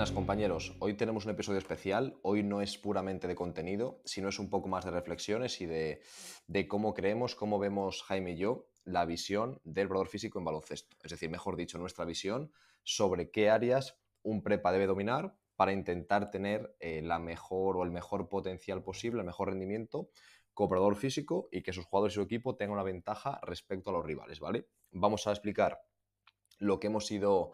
Buenas compañeros, hoy tenemos un episodio especial, hoy no es puramente de contenido, sino es un poco más de reflexiones y de cómo creemos, cómo vemos Jaime y yo la visión del preparador físico en baloncesto. Es decir, mejor dicho, nuestra visión sobre qué áreas un prepa debe dominar para intentar tener la mejor o el mejor potencial posible, el mejor rendimiento como preparador físico y que sus jugadores y su equipo tengan una ventaja respecto a los rivales, ¿vale? Vamos a explicar lo que hemos ido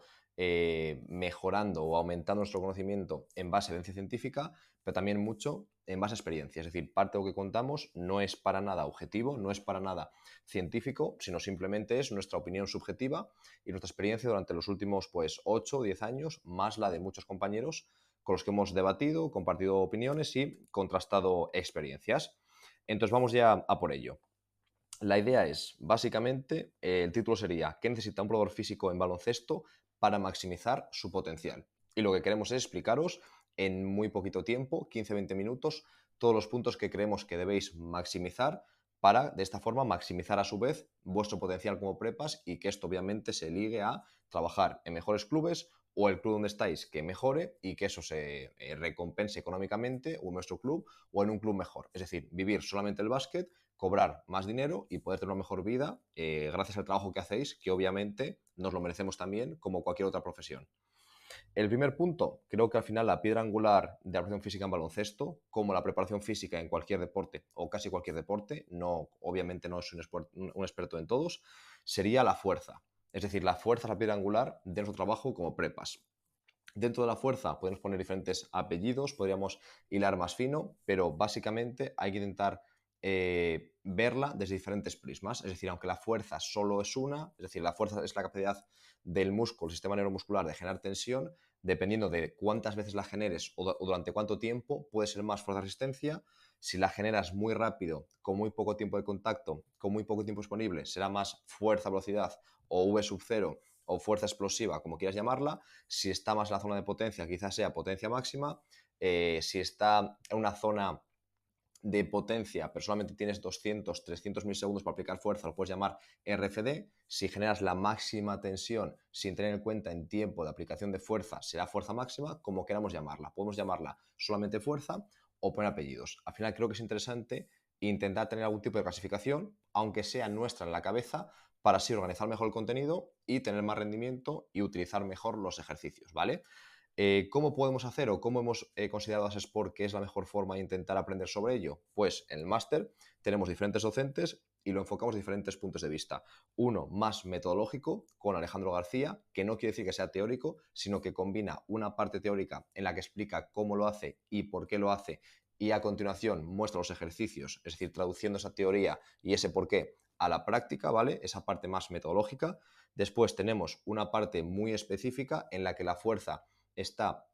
mejorando o aumentando nuestro conocimiento en base a evidencia científica, pero también mucho en base a experiencia. Es decir, parte de lo que contamos no es para nada objetivo, no es para nada científico, sino simplemente es nuestra opinión subjetiva y nuestra experiencia durante los últimos 8 o 10 años, más la de muchos compañeros con los que hemos debatido, compartido opiniones y contrastado experiencias. Entonces vamos ya a por ello. La idea es, básicamente, el título sería ¿qué necesita un probador físico en baloncesto para maximizar su potencial? Y lo que queremos es explicaros en muy poquito tiempo, 15-20 minutos, todos los puntos que creemos que debéis maximizar para, de esta forma, maximizar a su vez vuestro potencial como prepas y que esto obviamente se ligue a trabajar en mejores clubes o el club donde estáis que mejore y que eso se recompense económicamente o en nuestro club o en un club mejor. Es decir, vivir solamente el básquet, cobrar más dinero y poder tener una mejor vida gracias al trabajo que hacéis, que obviamente nos lo merecemos también como cualquier otra profesión. El primer punto, creo que al final la piedra angular de la preparación física en baloncesto, como la preparación física en cualquier deporte o casi cualquier deporte, no, obviamente no soy un experto en todos, sería la fuerza. Es decir, la fuerza es la piedra angular de nuestro trabajo como prepas. Dentro de la fuerza podemos poner diferentes apellidos, podríamos hilar más fino, pero básicamente hay que intentar verla desde diferentes prismas. Es decir, aunque la fuerza solo es una, es decir, la fuerza es la capacidad del músculo, el sistema neuromuscular de generar tensión, dependiendo de cuántas veces la generes o durante cuánto tiempo, puede ser más fuerza resistencia. Si la generas muy rápido, con muy poco tiempo de contacto, con muy poco tiempo disponible, será más fuerza, velocidad o V sub 0 o fuerza explosiva, como quieras llamarla. Si está más en la zona de potencia, quizás sea potencia máxima. Si está en una zona de potencia, pero solamente tienes 200, 300 milisegundos para aplicar fuerza, lo puedes llamar RFD. Si generas la máxima tensión sin tener en cuenta en tiempo de aplicación de fuerza, será fuerza máxima, como queramos llamarla. Podemos llamarla solamente fuerza o poner apellidos. Al final creo que es interesante intentar tener algún tipo de clasificación, aunque sea nuestra en la cabeza, para así organizar mejor el contenido y tener más rendimiento y utilizar mejor los ejercicios, ¿vale? ¿Cómo podemos hacer o cómo hemos considerado a Sport que es la mejor forma de intentar aprender sobre ello? Pues en el máster tenemos diferentes docentes y lo enfocamos de diferentes puntos de vista. Uno más metodológico con Alejandro García, que no quiere decir que sea teórico, sino que combina una parte teórica en la que explica cómo lo hace y por qué lo hace y a continuación muestra los ejercicios, es decir, traduciendo esa teoría y ese por qué a la práctica, ¿vale? Esa parte más metodológica. Después tenemos una parte muy específica en la que la fuerza está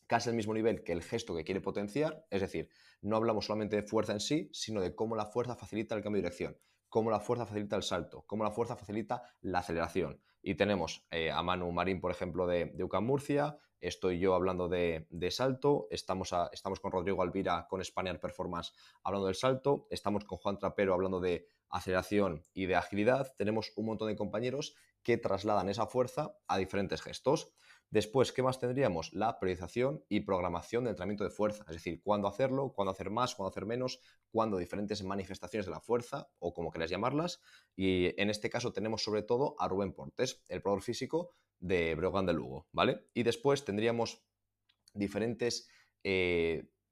casi al mismo nivel que el gesto que quiere potenciar, es decir, no hablamos solamente de fuerza en sí, sino de cómo la fuerza facilita el cambio de dirección, cómo la fuerza facilita el salto, cómo la fuerza facilita la aceleración. Y tenemos a Manu Marín, por ejemplo, de UCAM Murcia, estoy yo hablando de salto, estamos con Rodrigo Alvira con Spaniard Performance hablando del salto, estamos con Juan Trapero hablando de aceleración y de agilidad. Tenemos un montón de compañeros que trasladan esa fuerza a diferentes gestos. Después, ¿qué más tendríamos? La priorización y programación de entrenamiento de fuerza, es decir, cuándo hacerlo, cuándo hacer más, cuándo hacer menos, cuándo diferentes manifestaciones de la fuerza o como queráis llamarlas. Y en este caso tenemos sobre todo a Rubén Portes, el probador físico de Breogán de Lugo, ¿vale? Y después tendríamos diferentes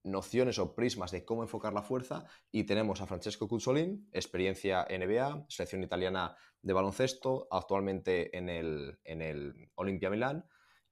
nociones o prismas de cómo enfocar la fuerza y tenemos a Francesco Cuzzolin, experiencia NBA, selección italiana de baloncesto, actualmente en el Olimpia Milán,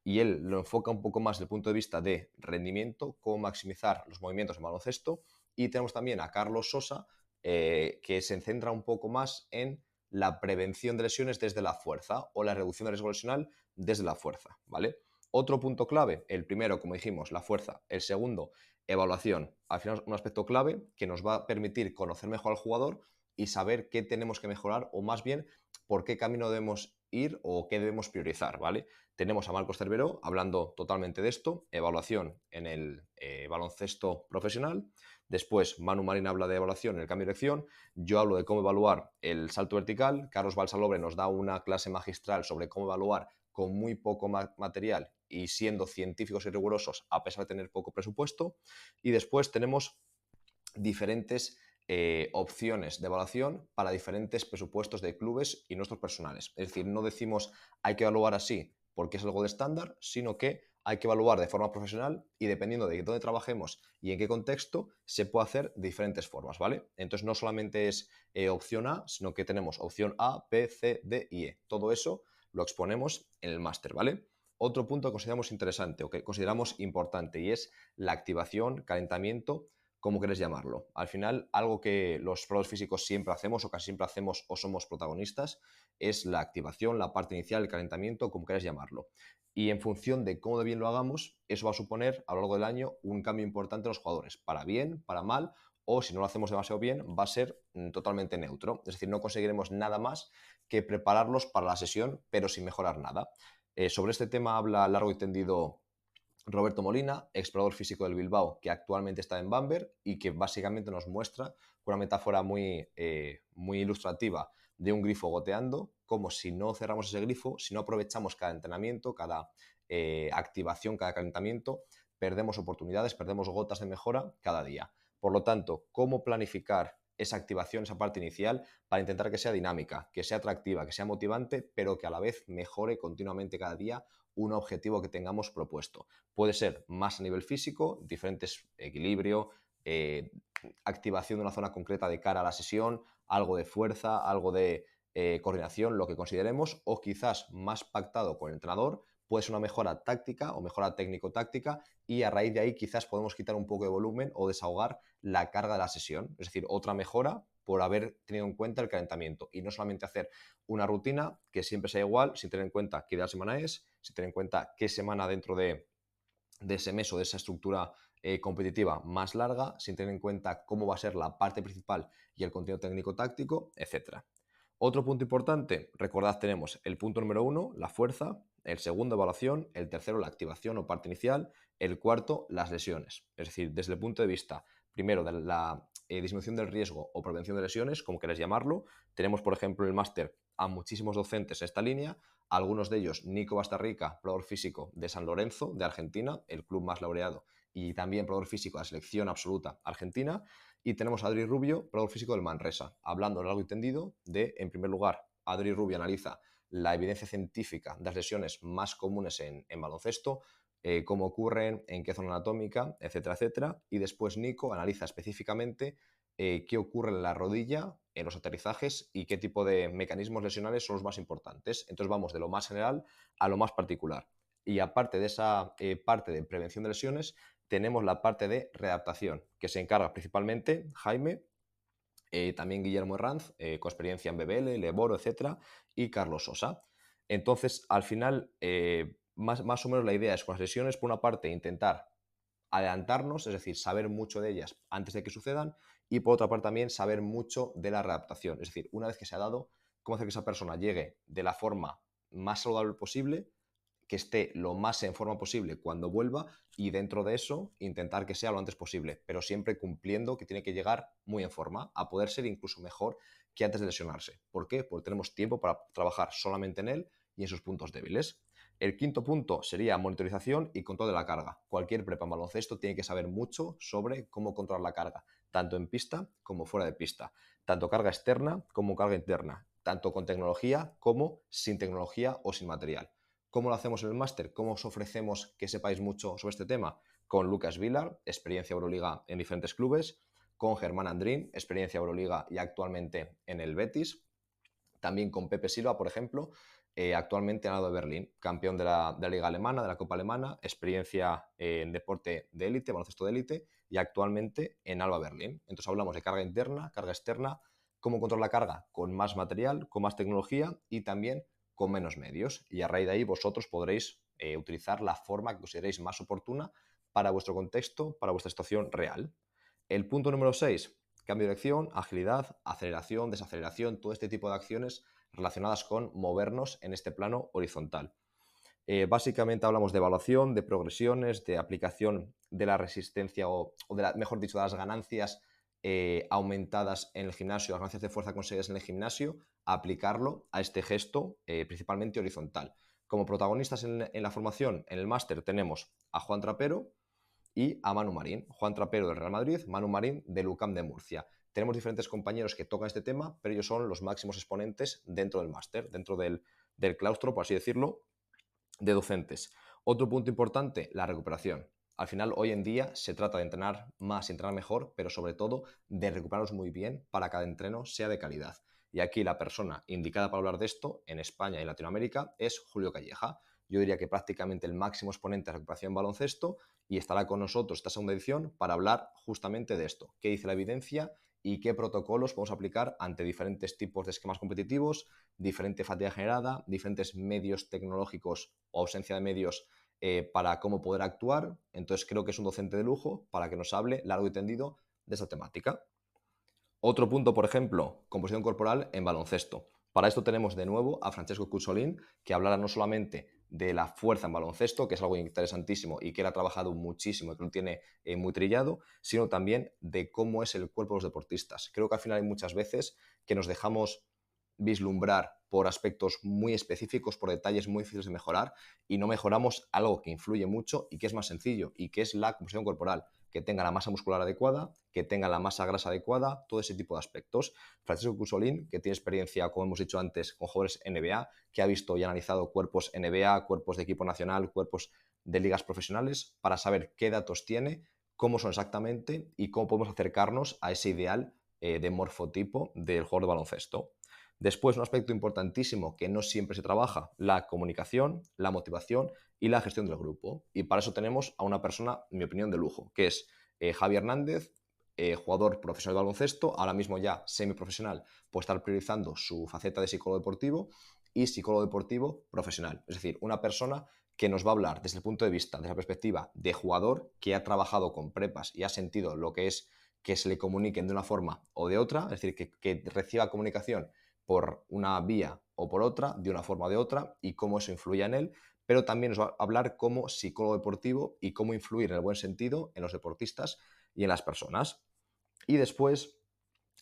y él lo enfoca un poco más desde el punto de vista de rendimiento, cómo maximizar los movimientos en baloncesto. Y tenemos también a Carlos Sosa, que se centra un poco más en la prevención de lesiones desde la fuerza o la reducción de riesgo lesional desde la fuerza, ¿vale? Otro punto clave, el primero, como dijimos, la fuerza. El segundo, evaluación. Al final, un aspecto clave que nos va a permitir conocer mejor al jugador y saber qué tenemos que mejorar o más bien por qué camino debemos ir o qué debemos priorizar, ¿vale? Tenemos a Marcos Cerveró hablando totalmente de esto, evaluación en el baloncesto profesional. Después, Manu Marín habla de evaluación en el cambio de dirección. Yo hablo de cómo evaluar el salto vertical. Carlos Balsalobre nos da una clase magistral sobre cómo evaluar con muy poco material y siendo científicos y rigurosos a pesar de tener poco presupuesto. Y después tenemos diferentes opciones de evaluación para diferentes presupuestos de clubes y nuestros personales. Es decir, no decimos hay que evaluar así porque es algo de estándar, sino que hay que evaluar de forma profesional y dependiendo de dónde trabajemos y en qué contexto, se puede hacer de diferentes formas, ¿vale? Entonces no solamente es opción A, sino que tenemos opción A, B, C, D y E. Todo eso lo exponemos en el máster, ¿vale? Otro punto que consideramos interesante o que consideramos importante y es la activación, calentamiento, como queréis llamarlo. Al final, algo que los pros físicos siempre hacemos o casi siempre hacemos o somos protagonistas es la activación, la parte inicial, el calentamiento, como queráis llamarlo. Y en función de cómo de bien lo hagamos, eso va a suponer a lo largo del año un cambio importante en los jugadores, para bien, para mal, o si no lo hacemos demasiado bien, va a ser totalmente neutro. Es decir, no conseguiremos nada más que prepararlos para la sesión, pero sin mejorar nada. Sobre este tema habla largo y tendido Roberto Molina, explorador físico del Bilbao, que actualmente está en Bamberg y que básicamente nos muestra con una metáfora muy ilustrativa de un grifo goteando, como si no cerramos ese grifo, si no aprovechamos cada entrenamiento, cada activación, cada calentamiento, perdemos oportunidades, perdemos gotas de mejora cada día. Por lo tanto, ¿cómo planificar esa activación, esa parte inicial, para intentar que sea dinámica, que sea atractiva, que sea motivante, pero que a la vez mejore continuamente cada día un objetivo que tengamos propuesto? Puede ser más a nivel físico, diferentes equilibrio, activación de una zona concreta de cara a la sesión, algo de fuerza, algo de coordinación, lo que consideremos, o quizás más pactado con el entrenador, puede ser una mejora táctica o mejora técnico-táctica y a raíz de ahí quizás podemos quitar un poco de volumen o desahogar la carga de la sesión. Es decir, otra mejora por haber tenido en cuenta el calentamiento y no solamente hacer una rutina que siempre sea igual sin tener en cuenta qué día de la semana es, sin tener en cuenta qué semana dentro de ese mes o de esa estructura competitiva más larga, sin tener en cuenta cómo va a ser la parte principal y el contenido técnico-táctico, etc. Otro punto importante, recordad, tenemos el punto número 1, la fuerza, el segundo, evaluación, el tercero, la activación o parte inicial, el cuarto, las lesiones. Es decir, desde el punto de vista, primero, de la disminución del riesgo o prevención de lesiones, como queráis llamarlo, tenemos, por ejemplo, en el máster a muchísimos docentes en esta línea, algunos de ellos, Nico Bastarrica, probador físico de San Lorenzo, de Argentina, el club más laureado, y también probador físico de la selección absoluta argentina, y tenemos a Adri Rubio, probador físico del Manresa, hablando largo y tendido de, en primer lugar, Adri Rubio analiza la evidencia científica de las lesiones más comunes en baloncesto, cómo ocurren, en qué zona anatómica, etcétera, etcétera, y después Nico analiza específicamente qué ocurre en la rodilla, en los aterrizajes y qué tipo de mecanismos lesionales son los más importantes. Entonces vamos de lo más general a lo más particular. Y aparte de esa parte de prevención de lesiones, tenemos la parte de readaptación, que se encarga principalmente Jaime, también Guillermo Herranz, con experiencia en BBL, Leboro, etcétera, y Carlos Sosa. Entonces, al final, más o menos la idea es con las lesiones, por una parte, intentar adelantarnos, es decir, saber mucho de ellas antes de que sucedan, y por otra parte también saber mucho de la readaptación, es decir, una vez que se ha dado, cómo hacer que esa persona llegue de la forma más saludable posible, que esté lo más en forma posible cuando vuelva y dentro de eso intentar que sea lo antes posible, pero siempre cumpliendo que tiene que llegar muy en forma, a poder ser incluso mejor que antes de lesionarse. ¿Por qué? Porque tenemos tiempo para trabajar solamente en él y en sus puntos débiles. El quinto punto sería monitorización y control de la carga. Cualquier prepa en baloncesto tiene que saber mucho sobre cómo controlar la carga, tanto en pista como fuera de pista, tanto carga externa como carga interna, tanto con tecnología como sin tecnología o sin material. ¿Cómo lo hacemos en el máster? ¿Cómo os ofrecemos que sepáis mucho sobre este tema? Con Lucas Vilar, experiencia Euroliga en diferentes clubes, con Germán Andrín, experiencia Euroliga y actualmente en el Betis, también con Pepe Silva, por ejemplo, actualmente en Alba de Berlín, campeón de la Liga Alemana, de la Copa Alemana, experiencia en deporte de élite, baloncesto de élite, y actualmente en Alba Berlín. Entonces hablamos de carga interna, carga externa, cómo controlar la carga con más material, con más tecnología y también con menos medios. Y a raíz de ahí vosotros podréis utilizar la forma que consideréis más oportuna para vuestro contexto, para vuestra situación real. El punto número 6, cambio de dirección, agilidad, aceleración, desaceleración, todo este tipo de acciones relacionadas con movernos en este plano horizontal. Básicamente hablamos de evaluación, de progresiones, de aplicación de la resistencia mejor dicho, de las ganancias aumentadas en el gimnasio, las ganancias de fuerza conseguidas en el gimnasio, a aplicarlo a este gesto principalmente horizontal. Como protagonistas en la formación, en el máster, tenemos a Juan Trapero y a Manu Marín. Juan Trapero del Real Madrid, Manu Marín del UCAM de Murcia. Tenemos diferentes compañeros que tocan este tema, pero ellos son los máximos exponentes dentro del máster, dentro del claustro, por así decirlo, de docentes. Otro punto importante, la recuperación. Al final, hoy en día se trata de entrenar más y entrenar mejor, pero sobre todo de recuperarnos muy bien para que cada entreno sea de calidad. Y aquí la persona indicada para hablar de esto en España y Latinoamérica es Julio Calleja. Yo diría que prácticamente el máximo exponente de recuperación en baloncesto, y estará con nosotros esta segunda edición para hablar justamente de esto. ¿Qué dice la evidencia y qué protocolos podemos aplicar ante diferentes tipos de esquemas competitivos, diferente fatiga generada, diferentes medios tecnológicos o ausencia de medios para cómo poder actuar? Entonces creo que es un docente de lujo para que nos hable largo y tendido de esa temática. Otro punto, por ejemplo, composición corporal en baloncesto. Para esto tenemos de nuevo a Francesco Cusolin, que hablará no solamente de la fuerza en baloncesto, que es algo interesantísimo y que él ha trabajado muchísimo y que lo tiene muy trillado, sino también de cómo es el cuerpo de los deportistas. Creo que al final hay muchas veces que nos dejamos vislumbrar por aspectos muy específicos, por detalles muy difíciles de mejorar, y no mejoramos algo que influye mucho y que es más sencillo, y que es la composición corporal, que tenga la masa muscular adecuada, que tenga la masa grasa adecuada, todo ese tipo de aspectos. Francisco Cusolín, que tiene experiencia, como hemos dicho antes, con jugadores NBA, que ha visto y analizado cuerpos NBA, cuerpos de equipo nacional, cuerpos de ligas profesionales, para saber qué datos tiene, cómo son exactamente y cómo podemos acercarnos a ese ideal de morfotipo del jugador de baloncesto. Después, un aspecto importantísimo que no siempre se trabaja, la comunicación, la motivación y la gestión del grupo. Y para eso tenemos a una persona, en mi opinión, de lujo, que es Javi Hernández, jugador profesional de baloncesto, ahora mismo ya semiprofesional, por estar priorizando su faceta de psicólogo deportivo, y psicólogo deportivo profesional. Es decir, una persona que nos va a hablar desde el punto de vista, desde la perspectiva de jugador que ha trabajado con prepas y ha sentido lo que es que se le comuniquen de una forma o de otra, es decir, que reciba comunicación por una vía o por otra, de una forma o de otra, y cómo eso influye en él, pero también nos va a hablar como psicólogo deportivo y cómo influir en el buen sentido en los deportistas y en las personas. Y después,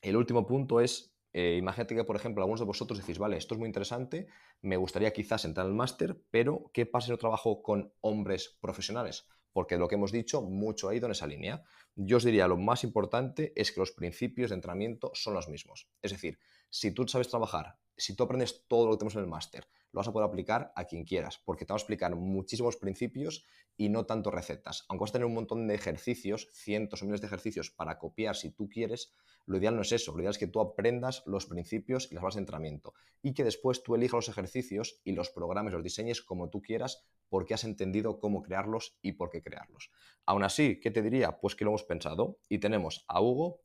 el último punto es, imagínate que, por ejemplo, algunos de vosotros decís, vale, esto es muy interesante, me gustaría quizás entrar al máster, pero ¿qué pasa si no trabajo con hombres profesionales? Porque lo que hemos dicho, mucho ha ido en esa línea. Yo os diría, lo más importante es que los principios de entrenamiento son los mismos. Es decir, si tú sabes trabajar, si tú aprendes todo lo que tenemos en el máster, lo vas a poder aplicar a quien quieras, porque te va a explicar muchísimos principios y no tanto recetas. Aunque vas a tener un montón de ejercicios, cientos o miles de ejercicios para copiar si tú quieres, lo ideal no es eso. Lo ideal es que tú aprendas los principios y las bases de entrenamiento y que después tú elijas los ejercicios y los programas, los diseñes como tú quieras, porque has entendido cómo crearlos y por qué crearlos. Aún así, ¿qué te diría? Pues que lo hemos pensado y tenemos a Hugo,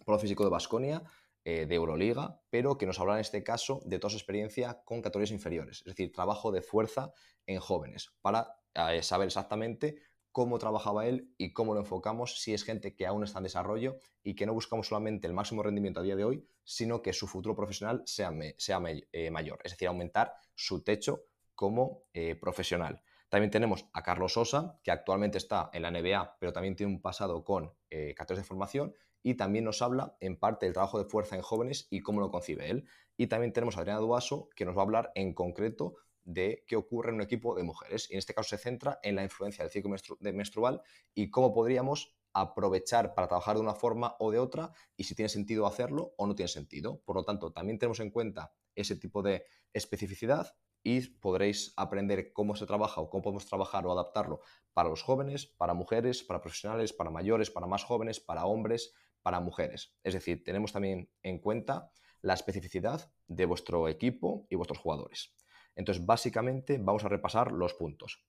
pro físico de Baskonia, de Euroliga, pero que nos habla en este caso de toda su experiencia con categorías inferiores, es decir, trabajo de fuerza en jóvenes, para saber exactamente cómo trabajaba él y cómo lo enfocamos si es gente que aún está en desarrollo y que no buscamos solamente el máximo rendimiento a día de hoy, sino que su futuro profesional sea mayor, es decir, aumentar su techo como profesional. También tenemos a Carlos Sosa, que actualmente está en la NBA, pero también tiene un pasado con categorías de formación, y también nos habla en parte del trabajo de fuerza en jóvenes y cómo lo concibe él. Y también tenemos a Adriana Duaso, que nos va a hablar en concreto de qué ocurre en un equipo de mujeres. Y en este caso se centra en la influencia del ciclo menstrual y cómo podríamos aprovechar para trabajar de una forma o de otra y si tiene sentido hacerlo o no tiene sentido. Por lo tanto, también tenemos en cuenta ese tipo de especificidad y podréis aprender cómo se trabaja o cómo podemos trabajar o adaptarlo para los jóvenes, para mujeres, para profesionales, para mayores, para más jóvenes, para hombres, para mujeres. Es decir, tenemos también en cuenta la especificidad de vuestro equipo y vuestros jugadores. Entonces, básicamente, vamos a repasar los puntos.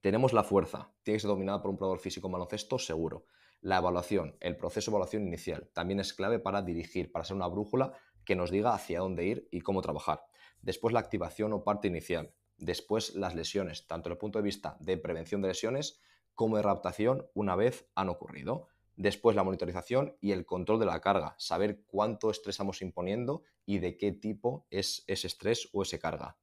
Tenemos la fuerza, tiene que ser dominada por un probador físico en baloncesto, seguro. La evaluación, el proceso de evaluación inicial, también es clave para dirigir, para ser una brújula que nos diga hacia dónde ir y cómo trabajar. Después la activación o parte inicial. Después las lesiones, tanto desde el punto de vista de prevención de lesiones como de readaptación una vez han ocurrido. Después la monitorización y el control de la carga, saber cuánto estrés estamos imponiendo y de qué tipo es ese estrés o esa carga.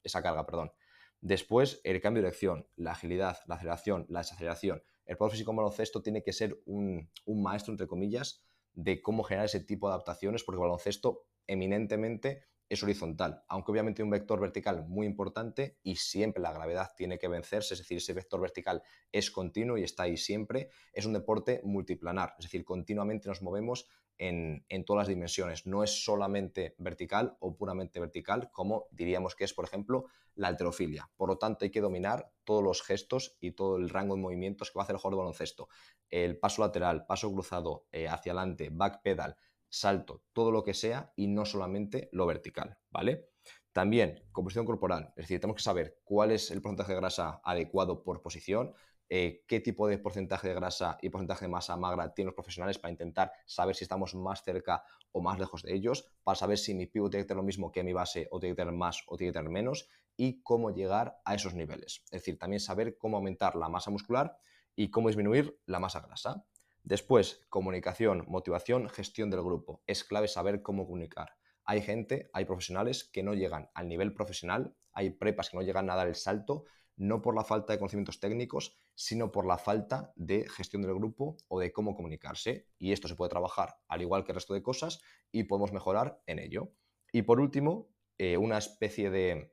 Después, el cambio de dirección, la agilidad, la aceleración, la desaceleración. El jugador físico en baloncesto tiene que ser un maestro, entre comillas, de cómo generar ese tipo de adaptaciones, porque el baloncesto eminentemente es horizontal, aunque obviamente hay un vector vertical muy importante y siempre la gravedad tiene que vencerse, es decir, ese vector vertical es continuo y está ahí siempre. Es un deporte multiplanar, es decir, continuamente nos movemos en todas las dimensiones, no es solamente vertical o puramente vertical, como diríamos que es, por ejemplo, la halterofilia. Por lo tanto, hay que dominar todos los gestos y todo el rango de movimientos que va a hacer el jugador de baloncesto. El paso lateral, paso cruzado, hacia adelante, backpedal, salto, todo lo que sea y no solamente lo vertical, ¿vale? También, composición corporal, es decir, tenemos que saber cuál es el porcentaje de grasa adecuado por posición, qué tipo de porcentaje de grasa y porcentaje de masa magra tienen los profesionales para intentar saber si estamos más cerca o más lejos de ellos, para saber si mi pivot tiene que tener lo mismo que mi base o tiene que tener más o tiene que tener menos y cómo llegar a esos niveles. Es decir, también saber cómo aumentar la masa muscular y cómo disminuir la masa grasa. Después, comunicación, motivación, gestión del grupo. Es clave saber cómo comunicar. Hay gente, hay profesionales que no llegan al nivel profesional, hay prepas que no llegan a dar el salto, no por la falta de conocimientos técnicos, sino por la falta de gestión del grupo o de cómo comunicarse. Y esto se puede trabajar al igual que el resto de cosas y podemos mejorar en ello. Y por último, una especie de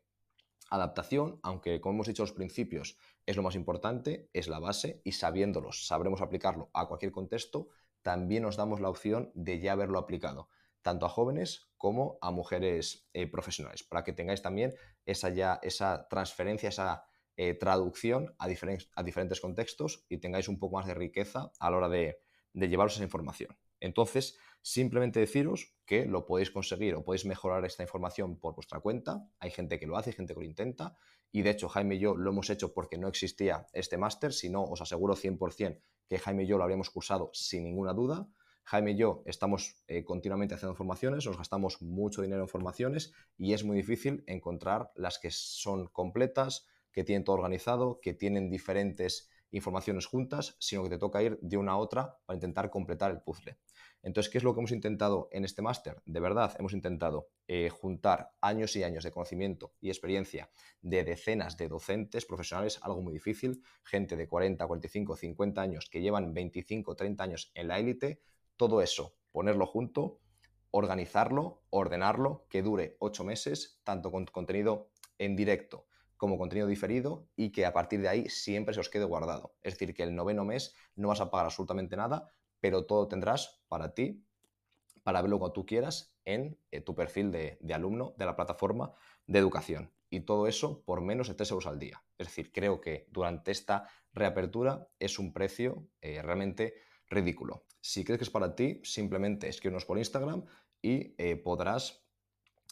adaptación, aunque como hemos dicho los principios es lo más importante, es la base y sabiéndolos, sabremos aplicarlo a cualquier contexto, también nos damos la opción de ya haberlo aplicado, tanto a jóvenes como a mujeres profesionales, para que tengáis también esa transferencia, esa traducción a diferentes contextos y tengáis un poco más de riqueza a la hora de llevaros esa información. Entonces, simplemente deciros que lo podéis conseguir o podéis mejorar esta información por vuestra cuenta. Hay gente que lo hace, hay gente que lo intenta. Y de hecho, Jaime y yo lo hemos hecho porque no existía este máster. Si no, os aseguro 100% que Jaime y yo lo habríamos cursado sin ninguna duda. Jaime y yo estamos continuamente haciendo formaciones, nos gastamos mucho dinero en formaciones y es muy difícil encontrar las que son completas, que tienen todo organizado, que tienen diferentes informaciones juntas, sino que te toca ir de una a otra para intentar completar el puzzle. Entonces, ¿qué es lo que hemos intentado en este máster? De verdad, hemos intentado juntar años y años de conocimiento y experiencia de decenas de docentes profesionales, algo muy difícil, gente de 40, 45, 50 años que llevan 25, 30 años en la élite, todo eso, ponerlo junto, organizarlo, ordenarlo, que dure 8 meses, tanto con contenido en directo como contenido diferido y que a partir de ahí siempre se os quede guardado. Es decir, que el noveno mes no vas a pagar absolutamente nada, pero todo tendrás para ti, para verlo cuando tú quieras en tu perfil de alumno de la plataforma de educación. Y todo eso por menos de 3 euros al día. Es decir, creo que durante esta reapertura es un precio realmente ridículo. Si crees que es para ti, simplemente escríbenos por Instagram y podrás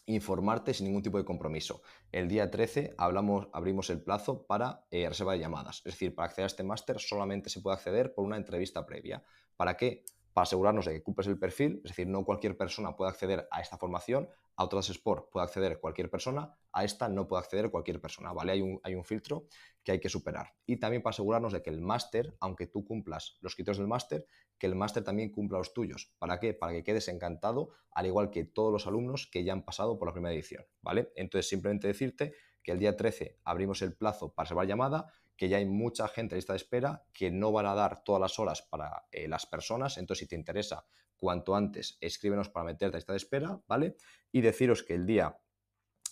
informarte sin ningún tipo de compromiso. El día 13 abrimos el plazo para reserva de llamadas. Es decir, para acceder a este máster solamente se puede acceder por una entrevista previa. ¿Para qué? Para asegurarnos de que cumples el perfil, es decir, no cualquier persona puede acceder a esta formación, a otras Sport puede acceder cualquier persona, a esta no puede acceder cualquier persona, ¿vale? Hay un filtro que hay que superar. Y también para asegurarnos de que el máster, aunque tú cumplas los criterios del máster, que el máster también cumpla los tuyos. ¿Para qué? Para que quedes encantado, al igual que todos los alumnos que ya han pasado por la primera edición, ¿vale? Entonces, simplemente decirte que el día 13 abrimos el plazo para reservar llamada, que ya hay mucha gente en lista de espera, que no van a dar todas las horas para las personas, entonces si te interesa, cuanto antes escríbenos para meterte a lista de espera, ¿vale? Y deciros que el día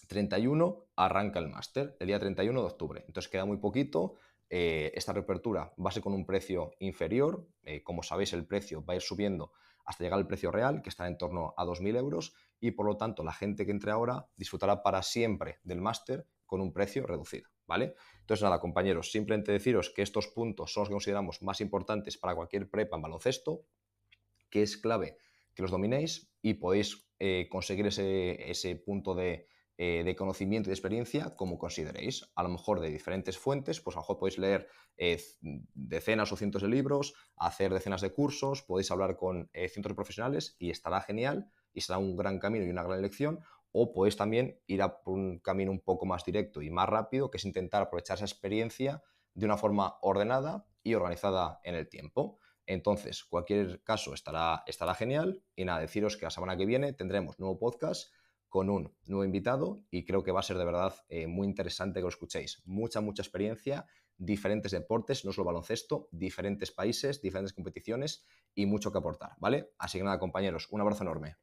31 arranca el máster, el día 31 de octubre, entonces queda muy poquito. Esta reapertura va a ser con un precio inferior, como sabéis el precio va a ir subiendo hasta llegar al precio real, que está en torno a 2.000 euros, y por lo tanto la gente que entre ahora disfrutará para siempre del máster con un precio reducido, ¿vale? Entonces nada, compañeros, simplemente deciros que estos puntos son los que consideramos más importantes para cualquier prepa en baloncesto, que es clave que los dominéis y podéis conseguir ese punto de conocimiento y de experiencia como consideréis. A lo mejor de diferentes fuentes, pues a lo mejor podéis leer decenas o cientos de libros, hacer decenas de cursos, podéis hablar con cientos de profesionales y estará genial y será un gran camino y una gran elección. O podéis también ir a por un camino un poco más directo y más rápido, que es intentar aprovechar esa experiencia de una forma ordenada y organizada en el tiempo. Entonces, cualquier caso estará genial y nada, deciros que la semana que viene tendremos nuevo podcast con un nuevo invitado y creo que va a ser de verdad muy interesante que lo escuchéis. Mucha experiencia, diferentes deportes, no solo baloncesto, diferentes países, diferentes competiciones y mucho que aportar, ¿vale? Así que nada, compañeros, un abrazo enorme.